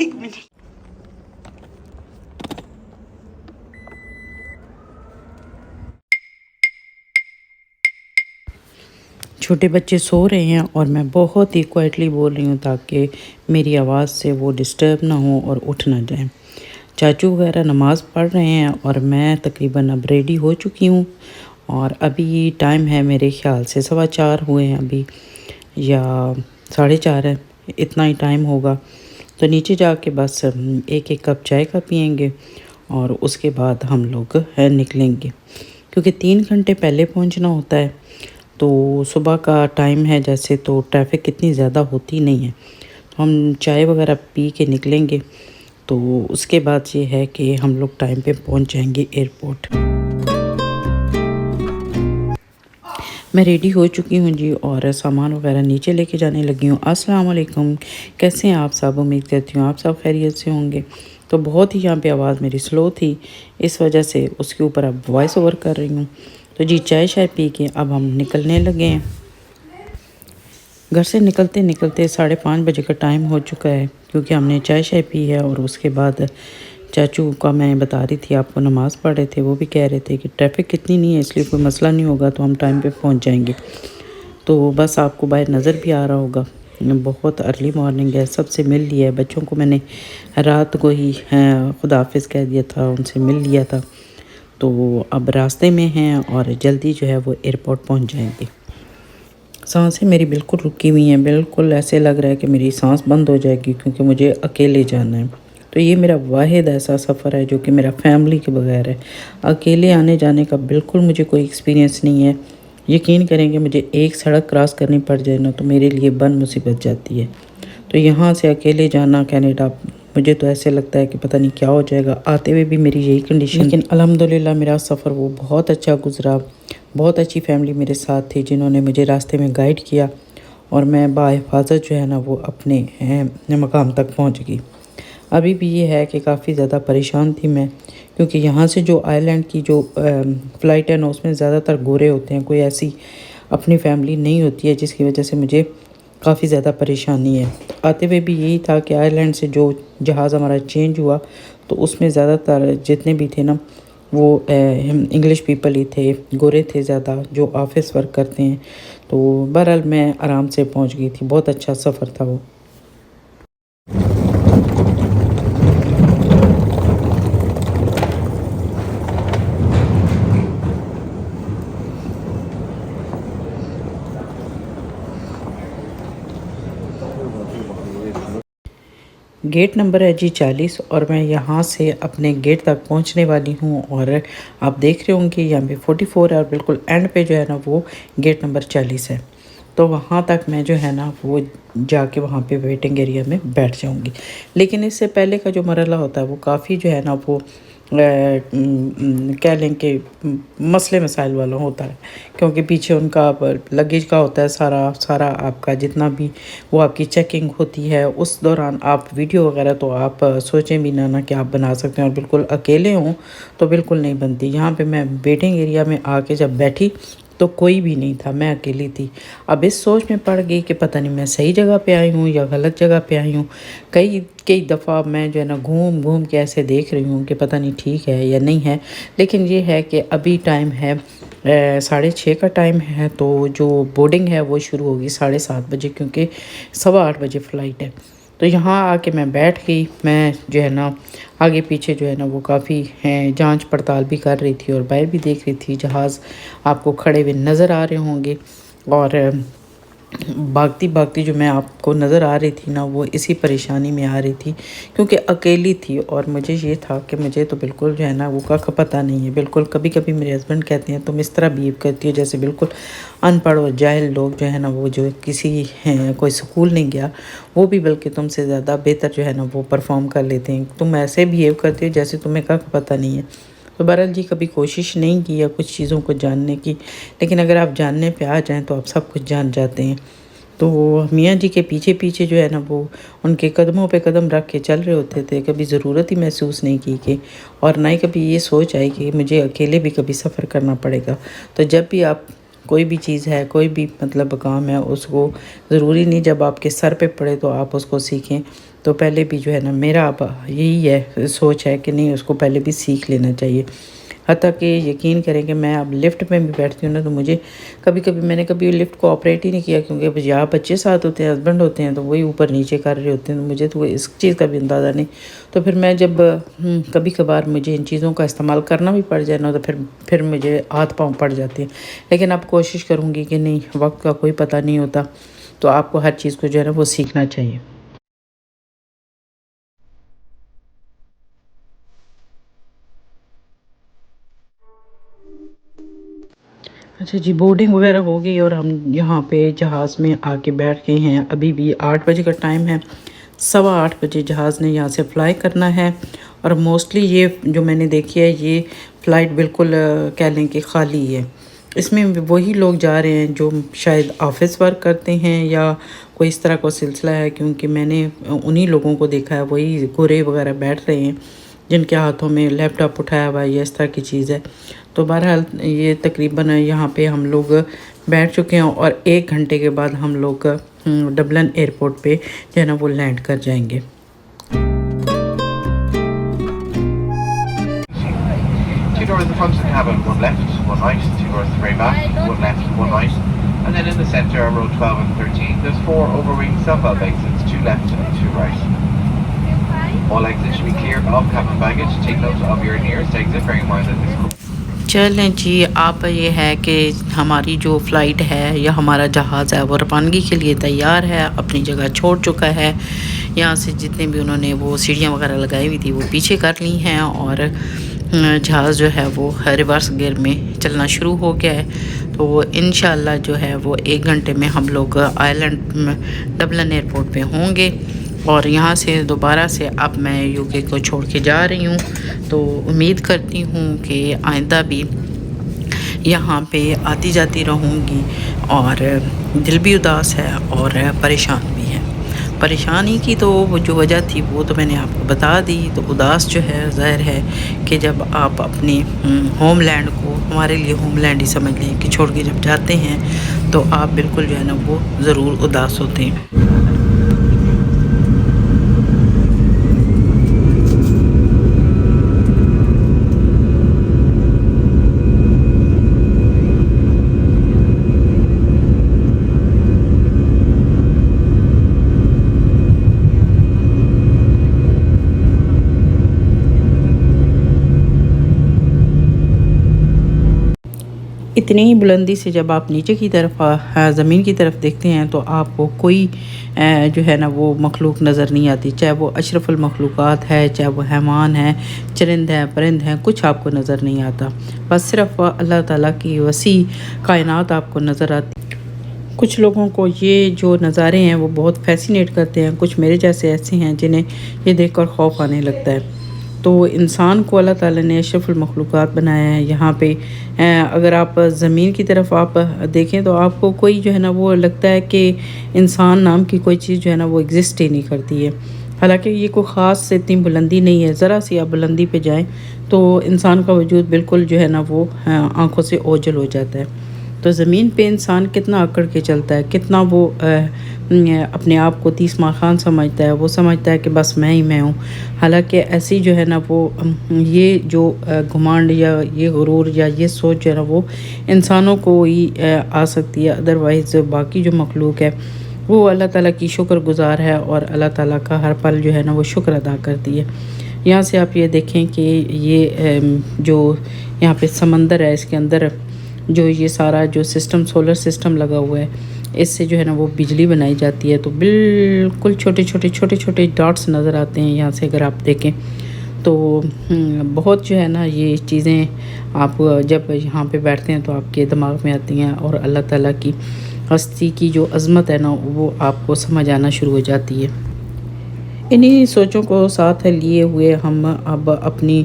एक मिनट। छोटे बच्चे सो रहे हैं और मैं बहुत ही क्वाइटली बोल रही हूँ ताकि मेरी आवाज़ से वो डिस्टर्ब ना हो और उठ ना जाएं। चाचू वगैरह नमाज़ पढ़ रहे हैं और मैं तकरीबन अब रेडी हो चुकी हूँ। और अभी टाइम है मेरे ख्याल से 4:15 हुए हैं अभी, या 4:30 है, इतना ही टाइम होगा। तो नीचे जाके बस एक एक कप चाय का पियेंगे और उसके बाद हम लोग निकलेंगे, क्योंकि 3 घंटे पहले पहुंचना होता है। तो सुबह का टाइम है जैसे, तो ट्रैफिक इतनी ज़्यादा होती नहीं है। तो हम चाय वगैरह पी के निकलेंगे, तो उसके बाद ये है कि हम लोग टाइम पे पहुंच जाएंगे एयरपोर्ट। मैं रेडी हो चुकी हूँ जी और सामान वगैरह नीचे लेके जाने लगी हूँ। अस्सलाम वालेकुम, कैसे हैं आप सब? उम्मीद करती हूँ आप सब खैरियत से होंगे। तो बहुत ही यहाँ पे आवाज़ मेरी स्लो थी, इस वजह से उसके ऊपर अब वॉइस ओवर कर रही हूँ। तो जी चाय शाय पी के अब हम निकलने लगे हैं। घर से निकलते निकलते 5:30 बजे का टाइम हो चुका है, क्योंकि हमने चाय शाय पी है। और उसके बाद चाचू का मैं बता रही थी आपको, नमाज़ पढ़ रहे थे, वो भी कह रहे थे कि ट्रैफिक कितनी नहीं है इसलिए कोई मसला नहीं होगा, तो हम टाइम पे पहुंच जाएंगे। तो बस आपको बाहर नज़र भी आ रहा होगा, बहुत अर्ली मॉर्निंग है। सबसे मिल लिया है, बच्चों को मैंने रात को ही खुदा हाफिज़ कह दिया था, उनसे मिल लिया था। तो अब रास्ते में हैं और जल्दी जो है वो एयरपोर्ट पहुंच जाएंगे। सांसें मेरी बिल्कुल रुकी हुई हैं, बिल्कुल ऐसे लग रहा है कि मेरी सांस बंद हो जाएगी, क्योंकि मुझे अकेले जाना है। तो ये मेरा वाहिद ऐसा सफ़र है जो कि मेरा फैमिली के बगैर है। अकेले आने जाने का बिल्कुल मुझे कोई एक्सपीरियंस नहीं है। यकीन करेंगे, मुझे एक सड़क क्रॉस करनी पड़ जाए ना तो मेरे लिए बन मुसीबत जाती है। तो यहाँ से अकेले जाना कनाडा, मुझे तो ऐसे लगता है कि पता नहीं क्या हो जाएगा। आते हुए भी मेरी यही कंडीशन, लेकिन अल्हम्दुलिल्लाह मेरा सफ़र वो बहुत अच्छा गुज़रा। बहुत अच्छी फैमिली मेरे साथ थी जिन्होंने मुझे रास्ते में गाइड किया और मैं बाहिफाजत जो है ना वो अपने मकाम तक पहुंच गई। अभी भी ये है कि काफ़ी ज़्यादा परेशान थी मैं, क्योंकि यहाँ से जो आयरलैंड की जो फ़्लाइट है ना उसमें ज़्यादातर गोरे होते हैं, कोई ऐसी अपनी फैमिली नहीं होती है, जिसकी वजह से मुझे काफ़ी ज़्यादा परेशानी है। आते हुए भी यही था कि आयरलैंड से जो जहाज़ हमारा चेंज हुआ तो उसमें ज़्यादातर जितने भी थे ना वो इंग्लिश पीपल ही थे, गोरे थे ज़्यादा, जो ऑफिस वर्क करते हैं। तो बहरहाल मैं आराम से पहुंच गई थी, बहुत अच्छा सफ़र था वो। गेट नंबर है जी 40 और मैं यहाँ से अपने गेट तक पहुँचने वाली हूँ। और आप देख रहे होंगे यहाँ पे 44 है और बिल्कुल एंड पे जो है ना वो गेट नंबर 40 है। तो वहाँ तक मैं जो है ना वो जाके वहाँ पे वेटिंग एरिया में बैठ जाऊँगी। लेकिन इससे पहले का जो मरहला होता है वो काफ़ी जो है ना वो कह लें कि मसले मसाइल वाला होता है, क्योंकि पीछे उनका लगेज का होता है सारा सारा आपका जितना भी वो आपकी चेकिंग होती है। उस दौरान आप वीडियो वगैरह तो आप सोचें भी ना कि आप बना सकते हैं, और बिल्कुल अकेले हों तो बिल्कुल नहीं बनती। यहाँ पे मैं वेटिंग एरिया में आके जब बैठी तो कोई भी नहीं था, मैं अकेली थी। अब इस सोच में पड़ गई कि पता नहीं मैं सही जगह पे आई हूँ या गलत जगह पे आई हूँ। कई कई दफ़ा मैं जो है ना घूम घूम के ऐसे देख रही हूँ कि पता नहीं ठीक है या नहीं है। लेकिन ये है कि अभी टाइम है 6:30 का टाइम है, तो जो बोर्डिंग है वो शुरू होगी 7:30 बजे, क्योंकि 8:15 बजे फ़्लाइट है। तो यहाँ आके मैं बैठ गई। मैं जो है ना आगे पीछे जो है ना वो काफ़ी जांच पड़ताल भी कर रही थी और बाहर भी देख रही थी। जहाज़ आपको खड़े हुए नज़र आ रहे होंगे, और भागती भागती जो मैं आपको नज़र आ रही थी ना वो इसी परेशानी में आ रही थी, क्योंकि अकेली थी। और मुझे ये था कि मुझे तो बिल्कुल जो है ना वो का पता नहीं है बिल्कुल। कभी कभी मेरे हस्बैंड कहते हैं तुम इस तरह बिहेव करती हो जैसे बिल्कुल अनपढ़ और जाहिल लोग जो है ना वो जो किसी कोई स्कूल नहीं गया वो भी बल्कि तुमसे ज़्यादा बेहतर जो है ना वो परफॉर्म कर लेते हैं। तुम ऐसे बिहेव करती हो जैसे तुम्हें का पता नहीं है। तो बहरहाल जी कभी कोशिश नहीं की है कुछ चीज़ों को जानने की, लेकिन अगर आप जानने पे आ जाएं तो आप सब कुछ जान जाते हैं। तो मियाँ जी के पीछे पीछे जो है ना वो उनके कदमों पे कदम रख के चल रहे होते थे। कभी ज़रूरत ही महसूस नहीं की कि, और ना ही कभी ये सोच आई कि मुझे अकेले भी कभी सफ़र करना पड़ेगा। तो जब भी आप कोई भी चीज़ है, कोई भी मतलब काम है, उसको ज़रूरी नहीं जब आपके सर पे पड़े तो आप उसको सीखें। तो पहले भी जो है ना मेरा अब यही है सोच है कि नहीं उसको पहले भी सीख लेना चाहिए। हत्ता कि यकीन करें कि मैं अब लिफ्ट में भी बैठती हूँ ना तो मुझे मैंने कभी लिफ्ट को ऑपरेट ही नहीं किया, क्योंकि अब यहाँ बच्चे साथ होते हैं, हस्बैंड होते हैं, तो वही ऊपर नीचे कर रहे होते हैं, तो मुझे तो इस चीज़ का भी अंदाज़ा नहीं। तो फिर मैं जब कभी कभार मुझे इन चीज़ों का इस्तेमाल करना भी पड़ जाए ना तो फिर मुझे हाथ पाँव पड़ जाते हैं। लेकिन अब कोशिश करूँगी कि नहीं, वक्त का कोई पता नहीं होता, तो आपको हर चीज़ को जो है ना वो सीखना चाहिए। अच्छा जी, बोर्डिंग वगैरह हो गई और हम यहाँ पे जहाज़ में आके बैठ गए हैं। अभी भी 8 बजे का टाइम है, 8:15 बजे जहाज़ ने यहाँ से फ़्लाई करना है। और मोस्टली ये जो मैंने देखी है ये फ़्लाइट बिल्कुल कह लें कि खाली है। इसमें वही लोग जा रहे हैं जो शायद ऑफ़िस वर्क करते हैं या कोई इस तरह का सिलसिला है, क्योंकि मैंने उन्हीं लोगों को देखा है, वही गोरे वगैरह बैठ रहे हैं जिनके हाथों में लैपटॉप उठाया हुआ है या इस तरह की चीज़ है। तो बहरहाल ये तकरीबन यहाँ पे हम लोग बैठ चुके हैं और 1 घंटे के बाद हम लोग डबलिन एयरपोर्ट पे जो है ना वो लैंड कर जाएंगे। Two doors in the front of the cabin, one left, one right, two doors at the very back, one left, one right. And then in the centre, row 12 and 13, there's 4 overwing self-help exits, 2 left and 2 right. All exits should be clear of cabin baggage. Take note of your nearest exit, bearing in mind that this चलें जी, आप ये है कि हमारी जो flight है या हमारा जहाज़ है वो रवानगी के लिए तैयार है, अपनी जगह छोड़ चुका है। यहाँ से जितने भी उन्होंने वो सीढ़ियाँ वगैरह लगाई हुई थी वो पीछे कर ली हैं और जहाज़ जो है वो रिवर्स गियर में चलना शुरू हो गया है। तो इंशाल्लाह जो है वो 1 घंटे में हम लोग आइलैंड में डबलिन एयरपोर्ट पे होंगे और यहाँ से दोबारा से अब मैं यूके को छोड़ के जा रही हूँ। तो उम्मीद करती हूँ कि आइंदा भी यहाँ पे आती जाती रहूँगी। और दिल भी उदास है और परेशान भी है। परेशानी की तो वो जो वजह थी वो तो मैंने आपको बता दी। तो उदास जो है ज़ाहिर है कि जब आप अपने होमलैंड को, हमारे लिए होमलैंड ही समझ लें, कि छोड़ के जब जाते हैं तो आप बिल्कुल जो है ना वो ज़रूर उदास होते हैं। इतनी ही बुलंदी से जब आप नीचे की तरफ ज़मीन की तरफ देखते हैं तो आपको कोई जो है ना वो मखलूक नज़र नहीं आती, चाहे वो अशरफुल मखलूक़ात है, चाहे वो हैवान है, चरिंद हैं, परिंद हैं, कुछ आपको नज़र नहीं आता। बस सिर्फ अल्लाह ताला की वसी कायनात आपको नज़र आती। कुछ लोगों को ये जो नज़ारे हैं वो बहुत फैसिनेट करते हैं, कुछ मेरे जैसे ऐसे हैं जिन्हें ये देखकर खौफ आने लगता है। तो इंसान को अल्लाह ताला ने अशरफुल मखलूक़ात बनाया है। यहाँ पे अगर आप ज़मीन की तरफ आप देखें तो आपको कोई जो है ना वो लगता है कि इंसान नाम की कोई चीज़ जो है ना वो एग्ज़िस्ट ही नहीं करती है। हालांकि ये कोई ख़ास इतनी बुलंदी नहीं है, ज़रा सी आप बुलंदी पे जाएं तो इंसान का वजूद बिल्कुल जो है ना वो आँखों से ओझल हो जाता है। तो ज़मीन पे इंसान कितना अकड़ के चलता है, कितना वो अपने आप को तीसमार खान समझता है, वो समझता है कि बस मैं ही मैं हूँ। हालांकि ऐसी जो है ना वो ये जो घुमांड या ये गुरूर या ये सोच जो है ना वो इंसानों को ही आ सकती है। अदरवाइज़ बाकी जो मखलूक है वो अल्लाह ताला की शुक्रगुज़ार है और अल्लाह ताला का हर पल जो है ना वो शुक्र अदा करती है। यहाँ से आप ये देखें कि ये जो यहाँ पे समंदर है, इसके अंदर जो ये सारा जो सिस्टम, सोलर सिस्टम लगा हुआ है, इससे जो है ना वो बिजली बनाई जाती है। तो बिल्कुल छोटे छोटे डॉट्स नज़र आते हैं यहाँ से अगर आप देखें तो बहुत जो है ना ये चीज़ें आप जब यहाँ पे बैठते हैं तो आपके दिमाग में आती हैं और अल्लाह ताला की हस्ती की जो अज़मत है ना वो आपको समझ आना शुरू हो जाती है। इन्हीं सोचों को साथ लिए हुए हम अब अपनी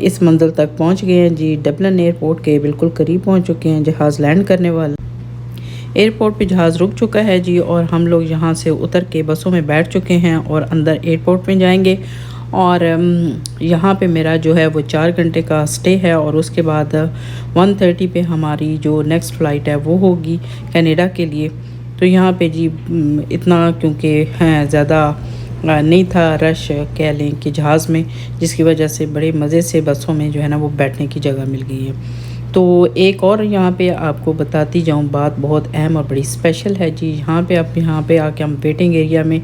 इस मंजिल तक पहुंच गए हैं जी। डबलिन एयरपोर्ट के बिल्कुल करीब पहुंच चुके हैं। जहाज़ लैंड करने वाला एयरपोर्ट पे जहाज़ रुक चुका है जी और हम लोग यहाँ से उतर के बसों में बैठ चुके हैं और अंदर एयरपोर्ट में जाएंगे। और यहाँ पे मेरा जो है वो 4 घंटे का स्टे है और उसके बाद 1:30 पे हमारी जो नेक्स्ट फ़्लाइट है वो होगी कनाडा के लिए। तो यहाँ पे जी इतना क्योंकि ज़्यादा नहीं था रश कह लें कि जहाज़ में, जिसकी वजह से बड़े मज़े से बसों में जो है ना वो बैठने की जगह मिल गई है। तो एक और यहाँ पे आपको बताती जाऊँ बात बहुत अहम और बड़ी स्पेशल है जी। यहाँ पे आके हम वेटिंग एरिया में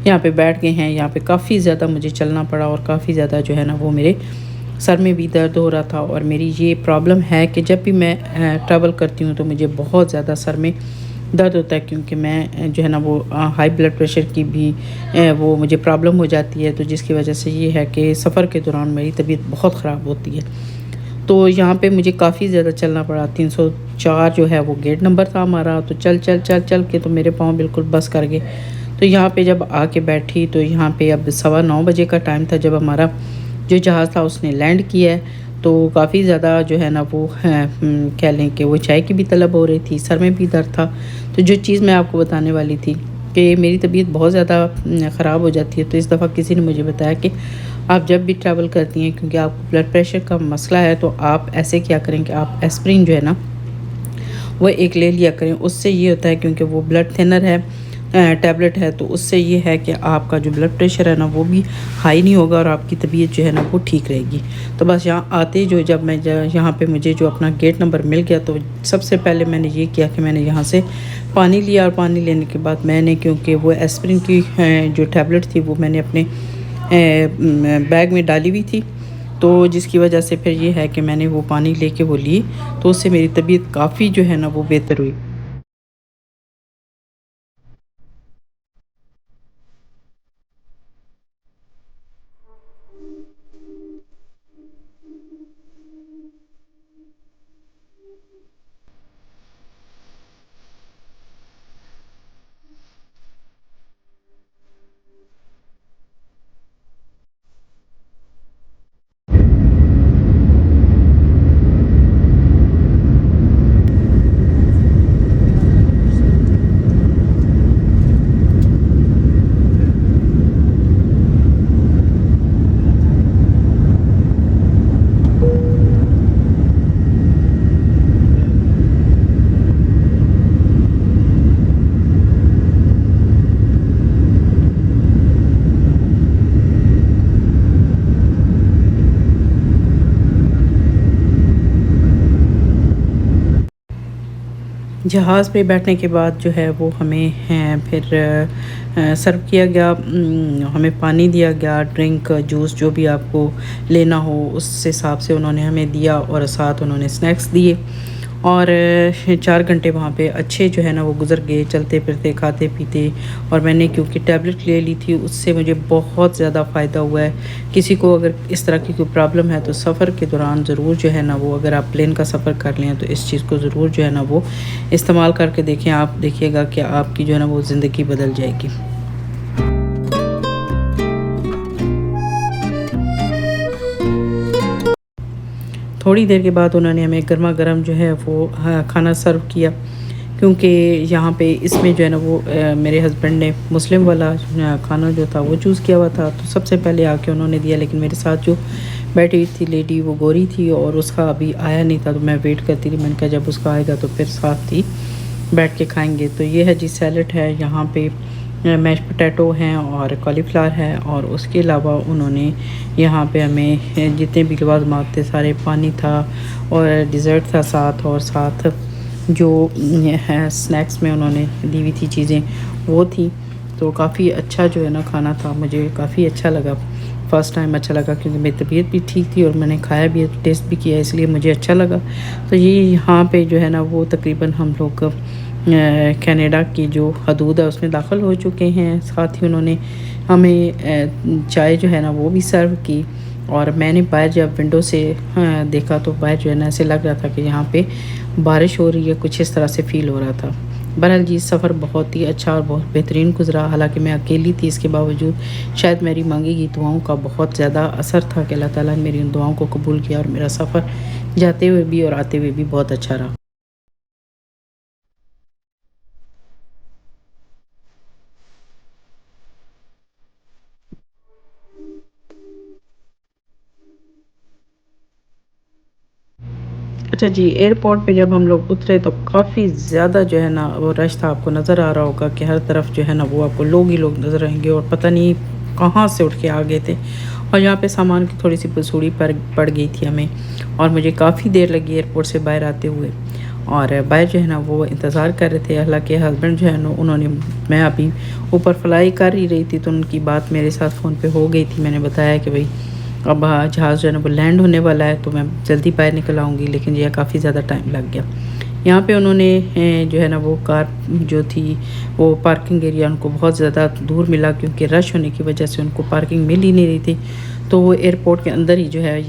यहाँ पे बैठ गए हैं। यहाँ पे काफ़ी ज़्यादा मुझे चलना पड़ा और काफ़ी ज़्यादा जो है ना वो मेरे सर में भी दर्द हो रहा था। और मेरी ये प्रॉब्लम है कि जब भी मैं ट्रैवल करती हूँ तो मुझे बहुत ज़्यादा सर में दर्द होता है, क्योंकि मैं जो है ना वो हाई ब्लड प्रेशर की भी वो मुझे प्रॉब्लम हो जाती है। तो जिसकी वजह से ये है कि सफ़र के दौरान मेरी तबीयत बहुत ख़राब होती है। तो यहाँ पे मुझे काफ़ी ज़्यादा चलना पड़ा। 304 जो है वो गेट नंबर था हमारा। तो चल के तो मेरे पाँव बिल्कुल बस कर गए। तो यहाँ पे जब आके बैठी तो यहाँ पे अब 9:15 बजे का टाइम था जब हमारा जो जहाज़ था उसने लैंड किया है। तो काफ़ी ज़्यादा जो है ना वो कह लें कि वो चाय की भी तलब हो रही थी, सर में भी दर्द था। तो जो चीज़ मैं आपको बताने वाली थी कि मेरी तबीयत बहुत ज़्यादा ख़राब हो जाती है। तो इस दफ़ा किसी ने मुझे बताया कि आप जब भी ट्रैवल करती हैं, क्योंकि आपको ब्लड प्रेशर का मसला है, तो आप ऐसे क्या करें कि आप एस्पिरिन जो है ना वो एक ले लिया करें। उससे ये होता है, क्योंकि वो ब्लड थिनर है, टैबलेट है, तो उससे ये है कि आपका जो ब्लड प्रेशर है ना वो भी हाई नहीं होगा और आपकी तबीयत जो है ना वो ठीक रहेगी। तो बस यहाँ आते जो जब मैं यहाँ पे मुझे जो अपना गेट नंबर मिल गया, तो सबसे पहले मैंने ये किया कि मैंने यहाँ से पानी लिया। और पानी लेने के बाद मैंने, क्योंकि वो एस्पिरिन की जो टैबलेट थी वो मैंने अपने बैग में डाली हुई थी, तो जिसकी वजह से फिर ये है कि मैंने वो पानी लेके वो ली। तो उससे मेरी तबीयत काफ़ी जो है ना वो बेहतर हुई। जहाज़ पे बैठने के बाद जो है वो हमें फिर सर्व किया गया। हमें पानी दिया गया, ड्रिंक, जूस जो भी आपको लेना हो उस हिसाब से उन्होंने हमें दिया, और साथ उन्होंने स्नैक्स दिए। और 4 घंटे वहाँ पे अच्छे जो है ना वो गुज़र गए, चलते फिरते, खाते पीते। और मैंने क्योंकि टैबलेट ले ली थी, उससे मुझे बहुत ज़्यादा फ़ायदा हुआ है। किसी को अगर इस तरह की कोई प्रॉब्लम है तो सफ़र के दौरान ज़रूर जो है ना वो, अगर आप प्लेन का सफ़र कर लें तो इस चीज़ को ज़रूर जो है ना वो इस्तेमाल करके देखें। आप देखिएगा कि आपकी जो है ना वो ज़िंदगी बदल जाएगी। थोड़ी देर के बाद उन्होंने हमें गरमा-गरम जो है वो खाना सर्व किया, क्योंकि यहाँ पे इसमें जो है ना वो मेरे हस्बैंड ने मुस्लिम वाला खाना जो था वो चूज़ किया हुआ था। तो सबसे पहले आके उन्होंने दिया, लेकिन मेरे साथ जो बैठी हुई थी लेडी वो गोरी थी और उसका अभी आया नहीं था। तो मैं वेट करती थी, मैंने कहा जब उसका आएगा तो फिर साथ ही बैठ के खाएँगे। तो ये है जी, सैलेड है यहाँ पे, मैश पोटैटो हैं और कॉलीफ्लावर है। और उसके अलावा उन्होंने यहाँ पे हमें जितने भी लवाज़मात थे सारे, पानी था और डिज़र्ट था साथ, और साथ जो है स्नैक्स में उन्होंने दी हुई थी चीज़ें वो थी। तो काफ़ी अच्छा जो है ना खाना था, मुझे काफ़ी अच्छा लगा। फ़र्स्ट टाइम अच्छा लगा, क्योंकि मेरी तबीयत भी ठीक थी और मैंने खाया भी, टेस्ट भी किया, इसलिए मुझे अच्छा लगा। तो ये यहाँ पे जो है ना वो तकरीबन हम लोग कनाडा की जो हदूद है उसमें दाखिल हो चुके हैं। साथ ही उन्होंने हमें चाय जो है ना वो भी सर्व की। और मैंने बाहर जब विंडो से देखा तो बाहर जो है ना ऐसे लग रहा था कि यहाँ पे बारिश हो रही है, कुछ इस तरह से फ़ील हो रहा था। बहरहाल जी, सफ़र बहुत ही अच्छा और बहुत बेहतरीन गुज़रा। हालाँकि मैं अकेली थी, इसके बावजूद शायद मेरी मांगी गई दुआओं का बहुत ज़्यादा असर था कि अल्लाह ताला ने मेरी उन दुआओं को कबूल किया और मेरा सफ़र जाते हुए भी और आते हुए भी बहुत अच्छा रहा। अच्छा जी, एयरपोर्ट पे जब हम लोग उतरे तो काफ़ी ज़्यादा जो है ना वो रश था। आपको नज़र आ रहा होगा कि हर तरफ जो है ना वो आपको लोग ही लोग नज़र आएँगे, और पता नहीं कहाँ से उठ के आ गए थे। और यहाँ पे सामान की थोड़ी सी पसूड़ी पड़ गई थी हमें, और मुझे काफ़ी देर लगी एयरपोर्ट से बाहर आते हुए। और बाहर जो है ना वो इंतज़ार कर रहे थे, हालांकि हस्बैंड जो है ना उन्होंने, मैं अभी ऊपर फ्लाई कर ही रही थी तो उनकी बात मेरे साथ फ़ोन पे हो गई थी। मैंने बताया कि भाई अब जहाज़ जो है ना वो लैंड होने वाला है तो मैं जल्दी बाहर निकल आऊँगी, लेकिन यह काफ़ी ज़्यादा टाइम लग गया। यहाँ पे उन्होंने जो है ना वो कार जो थी वो पार्किंग एरिया उनको बहुत ज़्यादा दूर मिला, क्योंकि रश होने की वजह से उनको पार्किंग मिल ही नहीं रही थी। तो वो एयरपोर्ट के अंदर ही जो है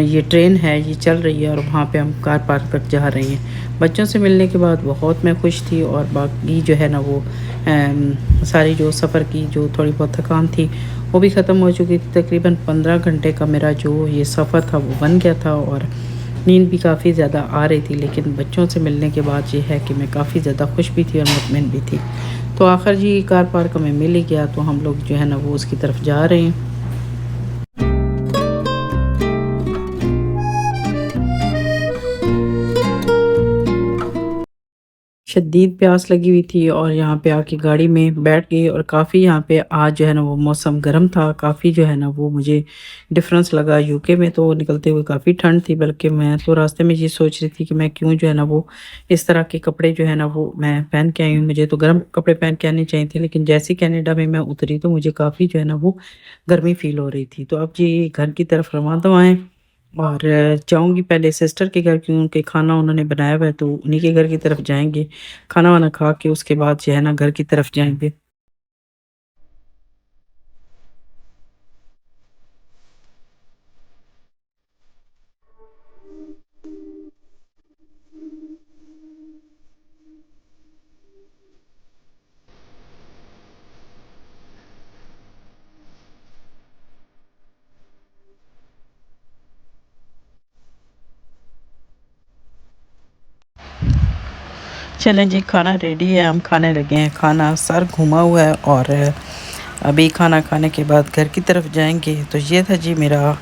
ये ट्रेन है ये चल रही है, और वहाँ पे हम कार पार्क तक जा रहे हैं। बच्चों से मिलने के बाद बहुत मैं खुश थी, और बाकी जो है ना वो सारी जो सफ़र की जो थोड़ी बहुत थकान थी वो भी ख़त्म हो चुकी थी। तकरीबन 15 घंटे का मेरा जो ये सफ़र था वो बन गया था, और नींद भी काफ़ी ज़्यादा आ रही थी। लेकिन बच्चों से मिलने के बाद ये है कि मैं काफ़ी ज़्यादा खुश भी थी और मुतमिन भी थी। तो आखिर जी कार पार्क हमें मिल ही गया, तो हम लोग जो है ना वो उसकी तरफ जा रहे हैं। शदीद प्यास लगी हुई थी, और यहाँ पे आके गाड़ी में बैठ गई, और काफ़ी यहाँ पे आज जो है ना वो मौसम गर्म था। काफ़ी जो है ना वो मुझे डिफरेंस लगा। यूके में तो निकलते हुए काफ़ी ठंड थी, बल्कि मैं तो रास्ते में ये सोच रही थी कि मैं क्यों जो है ना वो इस तरह के कपड़े जो है ना वो मैं पहन के आई हूँ। मुझे तो गर्म कपड़े पहन के आने चाहिए थे, लेकिन जैसे ही कनाडा में मैं उतरी तो मुझे काफ़ी जो है ना वो गर्मी फ़ील हो रही थी। तो अब जी घर की तरफ रवाना हुए, और जाऊँगी पहले सिस्टर के घर, क्योंकि खाना उन्होंने बनाया हुआ है, तो उन्हीं के घर की तरफ जाएँगे। खाना-वाना खा के उसके बाद जो है ना घर की तरफ जाएँगे। चलें जी, खाना रेडी है, हम खाने लगे हैं। खाना सर घुमा हुआ है, और अभी खाना खाने के बाद घर की तरफ जाएँगे। तो ये था जी मेरा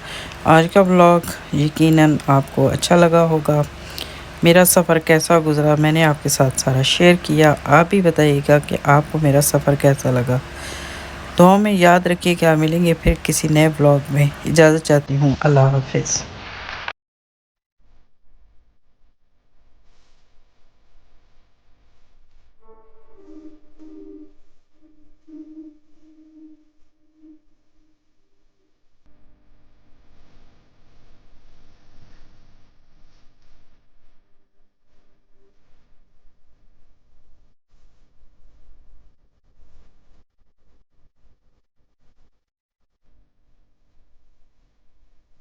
आज का व्लॉग। यकीनन आपको अच्छा लगा होगा। मेरा सफ़र कैसा गुज़रा मैंने आपके साथ सारा शेयर किया। आप भी बताइएगा कि आपको मेरा सफ़र कैसा लगा। दुआओं में याद रखिएगा। मिलेंगे फिर किसी नए व्लॉग में। इजाज़त चाहती हूँ। अल्लाह हाफ़िज़।